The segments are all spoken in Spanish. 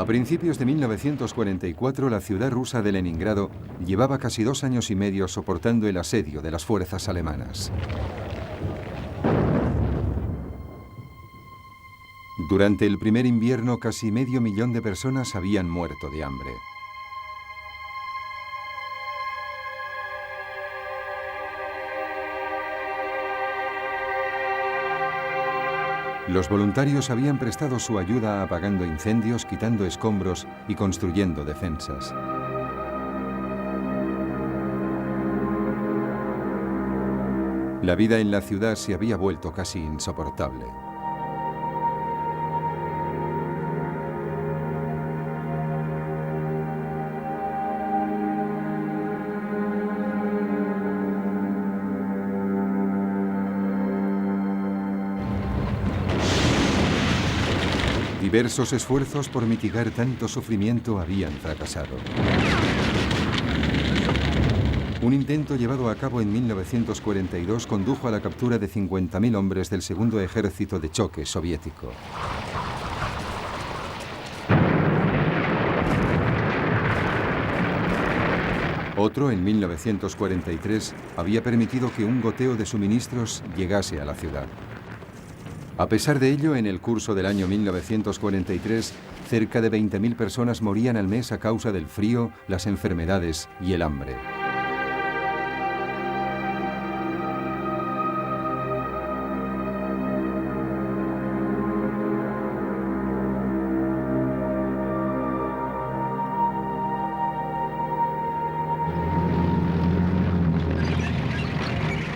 A principios de 1944, la ciudad rusa de Leningrado llevaba casi 2 años y medio soportando el asedio de las fuerzas alemanas. Durante el primer invierno, casi medio millón de personas habían muerto de hambre. Los voluntarios habían prestado su ayuda apagando incendios, quitando escombros y construyendo defensas. La vida en la ciudad se había vuelto casi insoportable. Diversos esfuerzos por mitigar tanto sufrimiento habían fracasado. Un intento llevado a cabo en 1942 condujo a la captura de 50.000 hombres del segundo ejército de choque soviético. Otro, en 1943, había permitido que un goteo de suministros llegase a la ciudad. A pesar de ello, en el curso del año 1943, cerca de 20.000 personas morían al mes a causa del frío, las enfermedades y el hambre.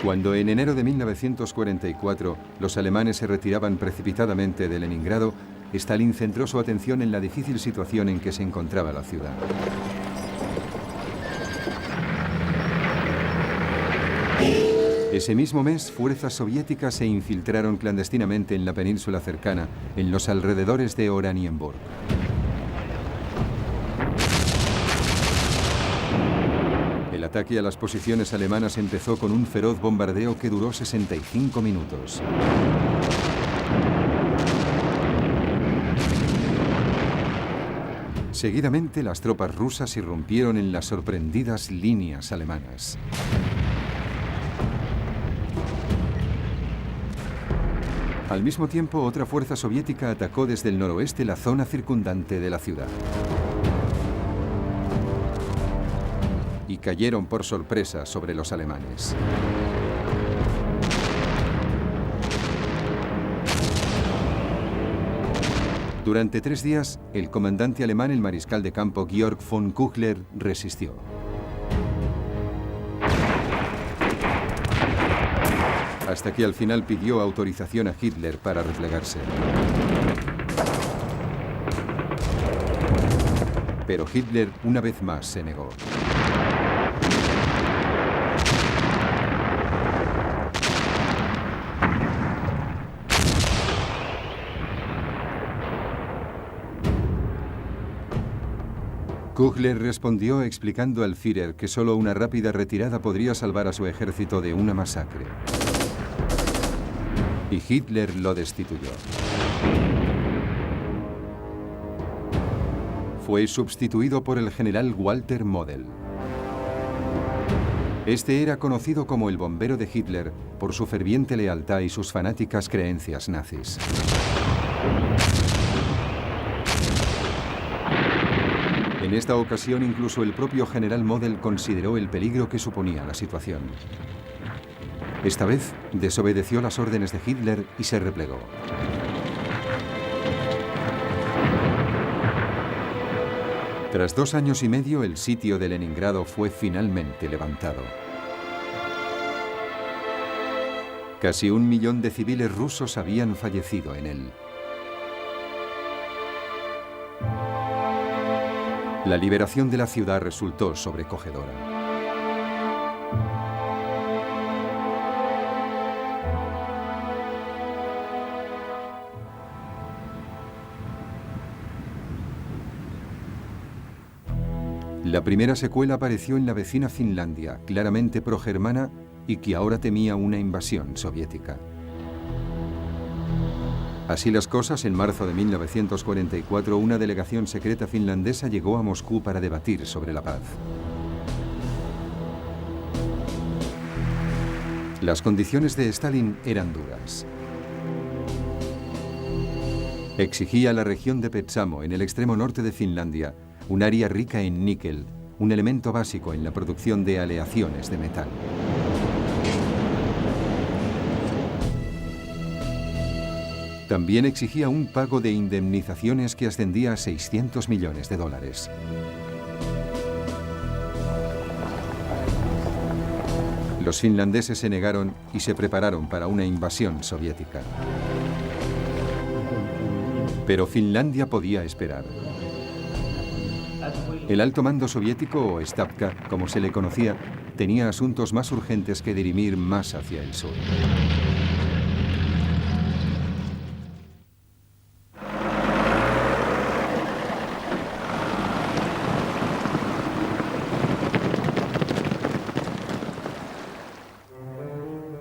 Cuando en enero de 1944 los alemanes se retiraban precipitadamente de Leningrado, Stalin centró su atención en la difícil situación en que se encontraba la ciudad. Ese mismo mes, fuerzas soviéticas se infiltraron clandestinamente en la península cercana, en los alrededores de Oranienburg. El ataque a las posiciones alemanas empezó con un feroz bombardeo que duró 65 minutos. Seguidamente, las tropas rusas irrumpieron en las sorprendidas líneas alemanas. Al mismo tiempo, otra fuerza soviética atacó desde el noroeste la zona circundante de la ciudad. Y cayeron por sorpresa sobre los alemanes. Durante 3 días, el comandante alemán, el mariscal de campo Georg von Küchler, resistió. Hasta que al final pidió autorización a Hitler para replegarse. Pero Hitler una vez más se negó. Küchler respondió explicando al Führer que solo una rápida retirada podría salvar a su ejército de una masacre. Y Hitler lo destituyó. Fue sustituido por el general Walter Model. Este era conocido como el bombero de Hitler por su ferviente lealtad y sus fanáticas creencias nazis. En esta ocasión, incluso el propio general Model consideró el peligro que suponía la situación. Esta vez, desobedeció las órdenes de Hitler y se replegó. Tras 2 años y medio, el sitio de Leningrado fue finalmente levantado. Casi 1 millón de civiles rusos habían fallecido en él. La liberación de la ciudad resultó sobrecogedora. La primera secuela apareció en la vecina Finlandia, claramente progermana y que ahora temía una invasión soviética. Así las cosas, en marzo de 1944, una delegación secreta finlandesa llegó a Moscú para debatir sobre la paz. Las condiciones de Stalin eran duras. Exigía a la región de Petsamo, en el extremo norte de Finlandia, un área rica en níquel, un elemento básico en la producción de aleaciones de metal. También exigía un pago de indemnizaciones que ascendía a $600 millones. Los finlandeses se negaron y se prepararon para una invasión soviética. Pero Finlandia podía esperar. El alto mando soviético, o Stavka, como se le conocía, tenía asuntos más urgentes que dirimir más hacia el sur.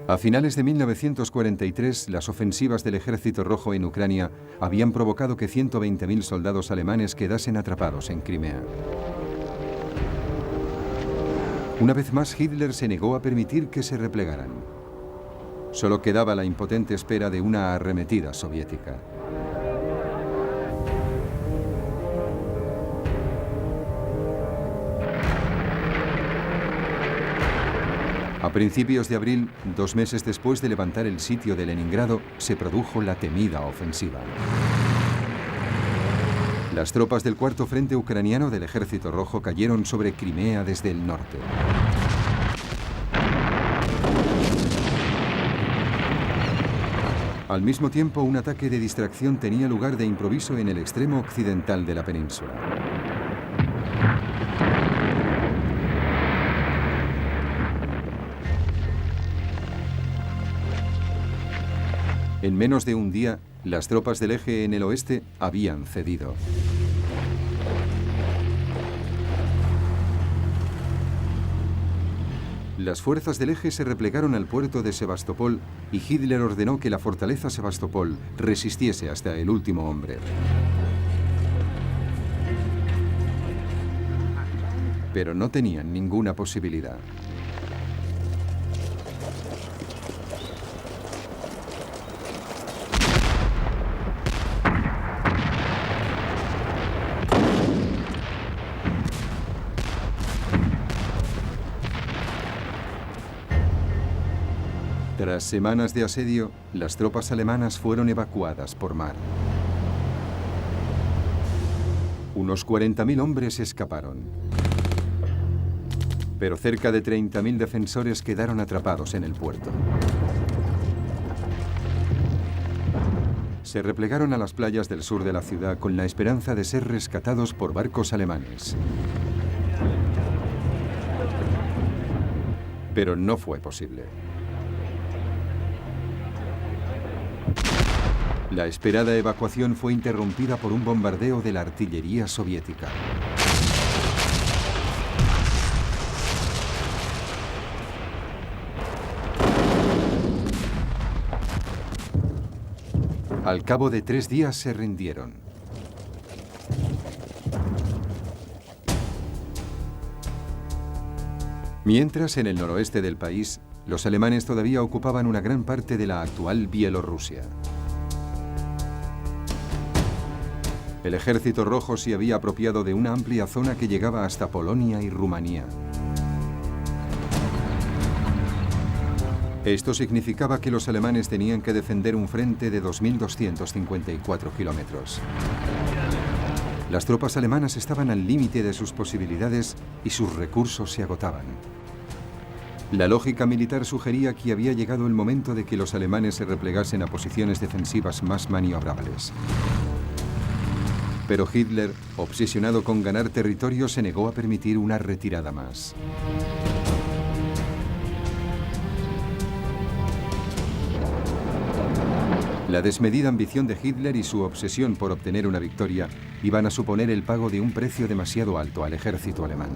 A finales de 1943, las ofensivas del Ejército Rojo en Ucrania habían provocado que 120.000 soldados alemanes quedasen atrapados en Crimea. Una vez más, Hitler se negó a permitir que se replegaran. Solo quedaba la impotente espera de una arremetida soviética. A principios de abril, 2 meses después de levantar el sitio de Leningrado, se produjo la temida ofensiva. Las tropas del Cuarto Frente Ucraniano del Ejército Rojo cayeron sobre Crimea desde el norte. Al mismo tiempo, un ataque de distracción tenía lugar de improviso en el extremo occidental de la península. En menos de un día, las tropas del eje en el oeste habían cedido. Las fuerzas del eje se replegaron al puerto de Sebastopol y Hitler ordenó que la fortaleza Sebastopol resistiese hasta el último hombre. Pero no tenían ninguna posibilidad. Tras semanas de asedio, las tropas alemanas fueron evacuadas por mar. Unos 40.000 hombres escaparon. Pero cerca de 30.000 defensores quedaron atrapados en el puerto. Se replegaron a las playas del sur de la ciudad con la esperanza de ser rescatados por barcos alemanes. Pero no fue posible. La esperada evacuación fue interrumpida por un bombardeo de la artillería soviética. Al cabo de 3 días se rindieron. Mientras, en el noroeste del país, los alemanes todavía ocupaban una gran parte de la actual Bielorrusia. El Ejército Rojo se había apropiado de una amplia zona que llegaba hasta Polonia y Rumanía. Esto significaba que los alemanes tenían que defender un frente de 2.254 kilómetros. Las tropas alemanas estaban al límite de sus posibilidades y sus recursos se agotaban. La lógica militar sugería que había llegado el momento de que los alemanes se replegasen a posiciones defensivas más maniobrables. Pero Hitler, obsesionado con ganar territorio, se negó a permitir una retirada más. La desmedida ambición de Hitler y su obsesión por obtener una victoria iban a suponer el pago de un precio demasiado alto al ejército alemán.